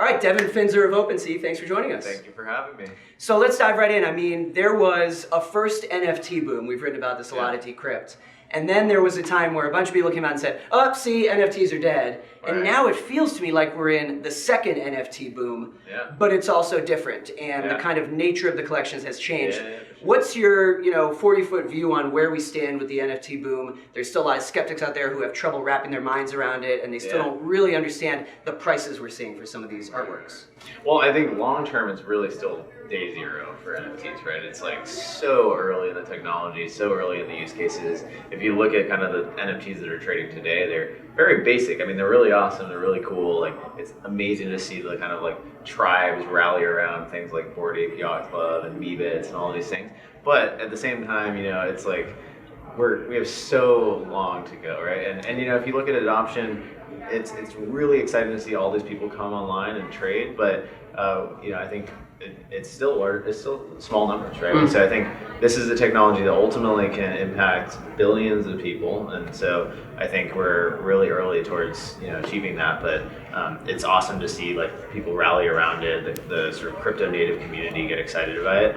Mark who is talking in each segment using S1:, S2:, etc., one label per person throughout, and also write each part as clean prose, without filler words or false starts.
S1: All right, Devin Finzer of OpenSea, thanks for joining us.
S2: Thank you for having me.
S1: So let's dive right in. I mean, there was a first NFT boom. We've written about this a lot at Decrypt. And then there was a time where a bunch of people came out and said, oh, see, NFTs are dead. Right. And now it feels to me like we're in the second NFT boom, but it's also different. And the kind of nature of the collections has changed. Sure. What's your 40-foot view on where we stand with the NFT boom? There's still a lot of skeptics out there who have trouble wrapping their minds around it, and they still don't really understand the prices we're seeing for some of these artworks.
S2: Well, I think long term it's really still day zero for NFTs, right? It's like so early in the technology, so early in the use cases. If you look at kind of the NFTs that are trading today, they're very basic. I mean, they're really awesome, they're really cool. Like, it's amazing to see the kind of like tribes rally around things like Bored Ape Yacht Club and Meebits and all these things. But at the same time, it's like we have so long to go, right? And if you look at adoption, it's really exciting to see all these people come online and trade, but I think it's still small numbers, right? Mm-hmm. So I think this is a technology that ultimately can impact billions of people, and so I think we're really early towards achieving that. But it's awesome to see like people rally around it, the sort of crypto native community get excited about it.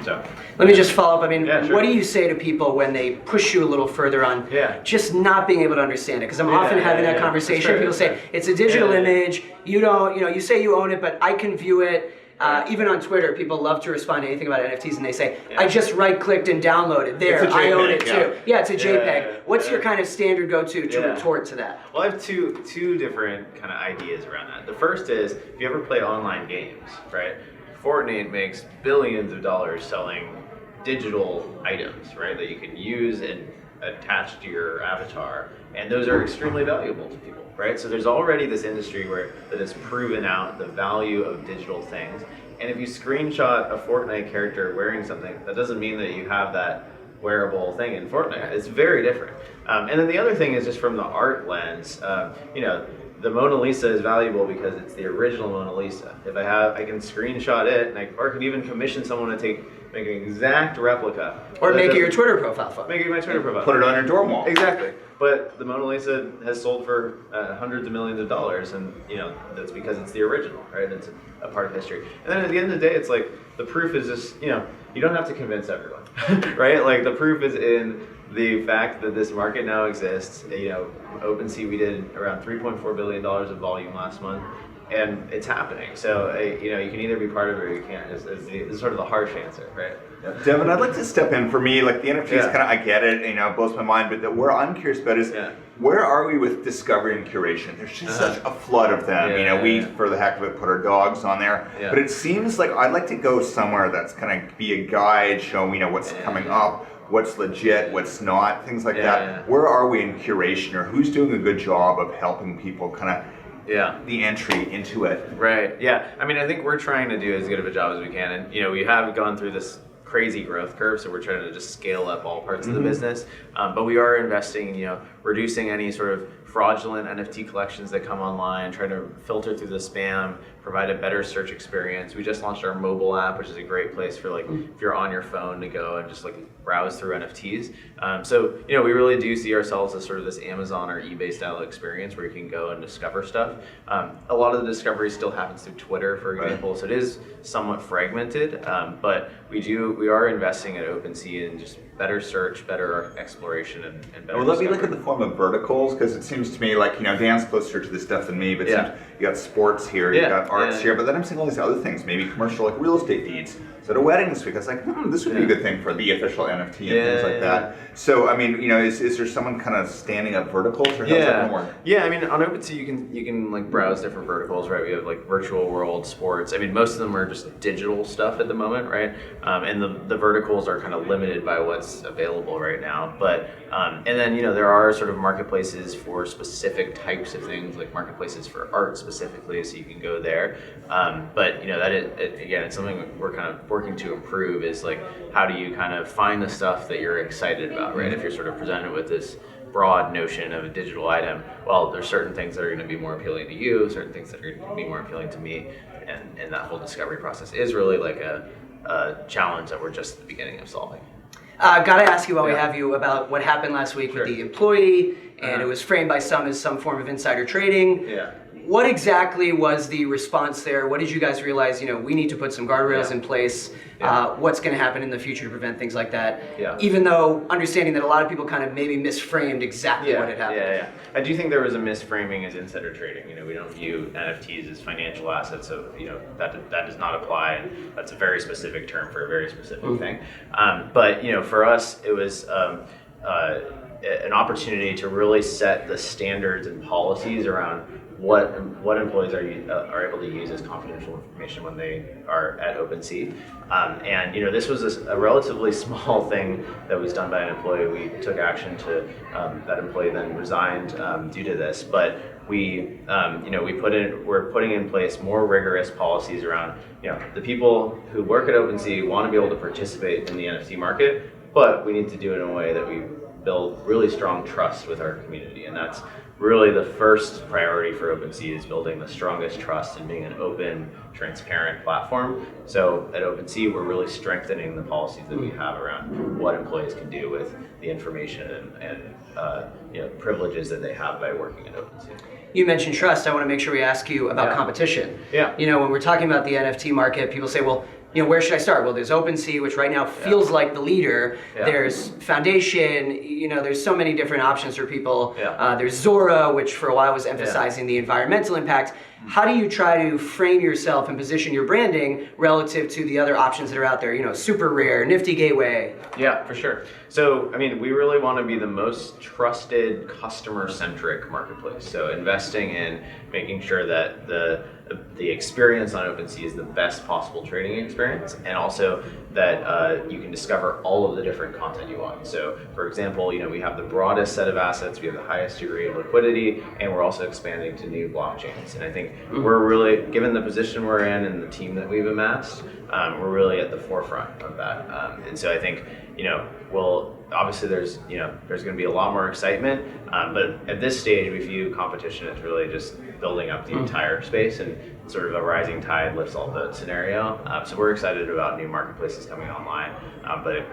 S2: So
S1: let me just follow up. I mean,
S2: sure.
S1: What do you say to people when they push you a little further on just not being able to understand it? Because I'm often having that conversation. Sure. People say it's a digital image. You don't, you say you own it, but I can view it. Even on Twitter, people love to respond to anything about NFTs, and they say, I just right-clicked and downloaded. There, I own it too. Yeah, it's a JPEG. What's your kind of standard go-to to retort to that?
S2: Well, I have two different kind of ideas around that. The first is, if you ever play online games, right? Fortnite makes billions of dollars selling digital items, right, that you can use and attach to your avatar, and those are extremely valuable to people, right? So there's already this industry that has proven out the value of digital things, and if you screenshot a Fortnite character wearing something, that doesn't mean that you have that wearable thing in Fortnite. It's very different. And then the other thing is just from the art lens, the Mona Lisa is valuable because it's the original Mona Lisa. If I can screenshot it, or I could even commission someone to make an exact replica.
S1: Or make it your Twitter profile photo.
S2: Make it my Twitter profile.
S3: Put it on your dorm wall.
S2: Exactly. But the Mona Lisa has sold for hundreds of millions of dollars, and that's because it's the original, right? It's a part of history. And then at the end of the day, it's like the proof is just, you don't have to convince everyone, right? Like the proof is in the fact that this market now exists. OpenSea, we did around $3.4 billion of volume last month, and it's happening. So you can either be part of it or you can't. It's sort of the harsh answer, right?
S3: Devin, I'd like to step in. For me, like the NFTs, kind of, I get it, it blows my mind, but where I'm curious about is where are we with discovery and curation? There's just such a flood of them. We, for the heck of it, put our dogs on there, but it seems like I'd like to go somewhere that's going to be a guide, show what's coming up, what's legit, what's not, things like that. Where are we in curation, or who's doing a good job of helping people kind of the entry into it?
S2: Right. Yeah. I mean, I think we're trying to do as good of a job as we can, and we have gone through this crazy growth curve, so we're trying to just scale up all parts of the business. But we are investing, reducing any sort of fraudulent NFT collections that come online, trying to filter through the spam, provide a better search experience. We just launched our mobile app, which is a great place for if you're on your phone to go and just browse through NFTs. So we really do see ourselves as sort of this Amazon or eBay style experience where you can go and discover stuff. A lot of the discovery still happens through Twitter, for example, so it is somewhat fragmented, but we are investing at OpenSea in just better search, better exploration, and better
S3: Well, let me look at the form of verticals, because it seems to me like, Dan's closer to this stuff than me, but you got sports here, you got arts here, but then I'm seeing all these other things, maybe commercial, like real estate deeds. So at a wedding this week, I was like, this would be a good thing for the official NFT and things like that. So, I mean, is there someone kind of standing up verticals, or how's that going to work?
S2: Yeah, I mean, on OpenSea, you can browse different verticals, right? We have virtual world, sports. I mean, most of them are just digital stuff at the moment, right? And the verticals are kind of limited by what's available right now. But and then there are sort of marketplaces for specific types of things, like marketplaces for art specifically, so you can go there. But that is, again, it's something we're kind of working to improve, is how do you kind of find the stuff that you're excited about, right? If you're sort of presented with this broad notion of a digital item, well, there's certain things that are going to be more appealing to you, certain things that are going to be more appealing to me, and that whole discovery process is really a challenge that we're just at the beginning of solving.
S1: Got to ask you while we have you about what happened last week with the employee, and it was framed by some as some form of insider trading. what exactly was the response there? What did you guys realize, we need to put some guardrails in place? What's going to happen in the future to prevent things like that? Even though understanding that a lot of people kind of maybe misframed exactly what had happened.
S2: I do think there was a misframing as insider trading. We don't view NFTs as financial assets, so that does not apply, and that's a very specific term for a very specific thing. But for us, it was an opportunity to really set the standards and policies around what employees are able to use as confidential information when they are at OpenSea. And this was a relatively small thing that was done by an employee. We took action to that employee then resigned due to this, but we're putting in place more rigorous policies around the people who work at OpenSea want to be able to participate in the NFT market, but we need to do it in a way that we build really strong trust with our community, and that's really the first priority for OpenSea, is building the strongest trust and being an open, transparent platform. So at OpenSea, we're really strengthening the policies that we have around what employees can do with the information and privileges that they have by working at OpenSea.
S1: You mentioned trust. I want to make sure we ask you about competition. When we're talking about the NFT market, people say, well, where should I start? Well, there's OpenSea, which right now feels like the leader. There's Foundation. There's so many different options for people. There's Zora, which for a while was emphasizing the environmental impact. How do you try to frame yourself and position your branding relative to the other options that are out there? Super Rare, Nifty Gateway.
S2: Yeah, for sure. So, we really want to be the most trusted, customer-centric marketplace. So, investing in making sure that the experience on OpenSea is the best possible trading experience, and also that you can discover all of the different content you want. So, for example, we have the broadest set of assets, we have the highest degree of liquidity, and we're also expanding to new blockchains. And I think we're really, given the position we're in and the team that we've amassed, we're really at the forefront of that. And so I think, obviously there's going to be a lot more excitement, but at this stage we view competition as really just building up the entire space, and sort of a rising tide lifts all boats scenario. So we're excited about new marketplaces coming online, but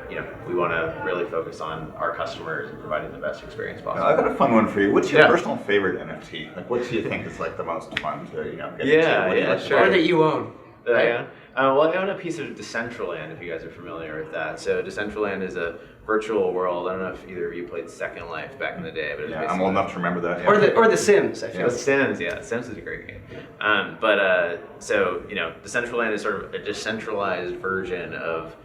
S2: we want to really focus on our customers and providing the best experience possible.
S3: I've got a fun one for you. What's your personal favorite NFT? Like, what do you think is like the most fun to get into?
S1: Sure. Or that you own.
S2: Right? Well, I own a piece of Decentraland, if you guys are familiar with that. So Decentraland is a virtual world. I don't know if either of you played Second Life back in the day, but
S3: I'm old enough to remember that.
S1: Or the Sims, I feel.
S2: The Sims, Sims is a great game. So Decentraland is sort of a decentralized version of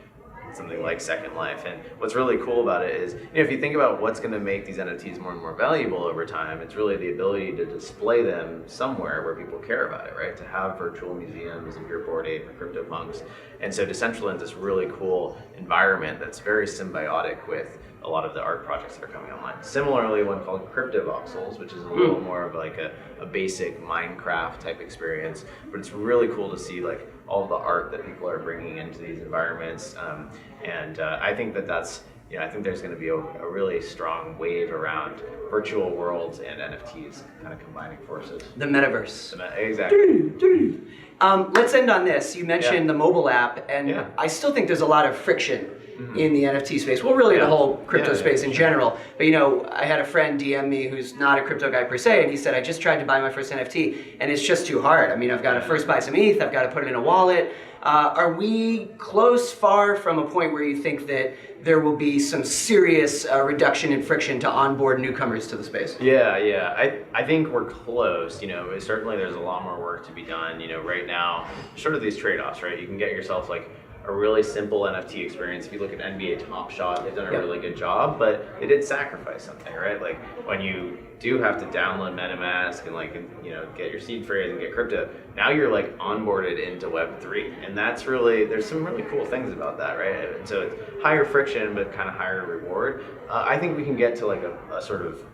S2: something like Second Life. And what's really cool about it is, if you think about what's going to make these NFTs more and more valuable over time, it's really the ability to display them somewhere where people care about it, right? To have virtual museums, if you're Bored Ape or CryptoPunks. And so Decentraland is this really cool environment that's very symbiotic with a lot of the art projects that are coming online. Similarly, one called CryptoVoxels, which is a little more of like a basic Minecraft type experience, but it's really cool to see like all of the art that people are bringing into these environments. I think that's, I think there's going to be a really strong wave around virtual worlds and NFTs kind of combining forces.
S1: The metaverse.
S2: Exactly.
S1: Let's end on this. You mentioned the mobile app, and I still think there's a lot of friction in the NFT space. Well, really the whole crypto space in general. But I had a friend DM me who's not a crypto guy per se, and he said, I just tried to buy my first NFT, and it's just too hard. I've got to first buy some ETH, I've got to put it in a wallet. Are we far from a point where you think that there will be some serious reduction in friction to onboard newcomers to the space?
S2: I think we're close. Certainly there's a lot more work to be done. Right now, sort of these trade-offs, right? You can get yourself like a really simple NFT experience. If you look at NBA Top Shot, they've done a really good job, but they did sacrifice something, right? Like when you do have to download MetaMask and get your seed phrase and get crypto, now you're like onboarded into Web3, and that's really, there's some really cool things about that, right? And so it's higher friction but kind of higher reward. I think we can get to like a sort of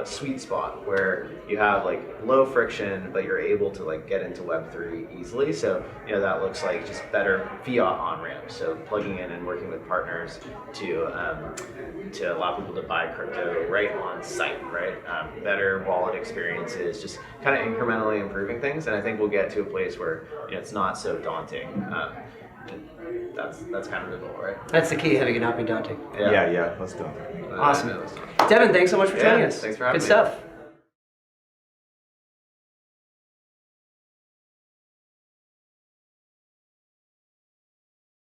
S2: sweet spot where you have like low friction, but you're able to like get into Web3 easily. So that looks like just better fiat on ramps. So plugging in and working with partners to allow people to buy crypto right on site, right? Better wallet experiences, just kind of incrementally improving things. And I think we'll get to a place where it's not so daunting. That's kind of the goal, right?
S1: That's the key, having it not be daunting.
S3: Yeah, let's do it.
S1: Awesome. Devin, thanks so much for joining us.
S2: Thanks for having me.
S1: Good stuff.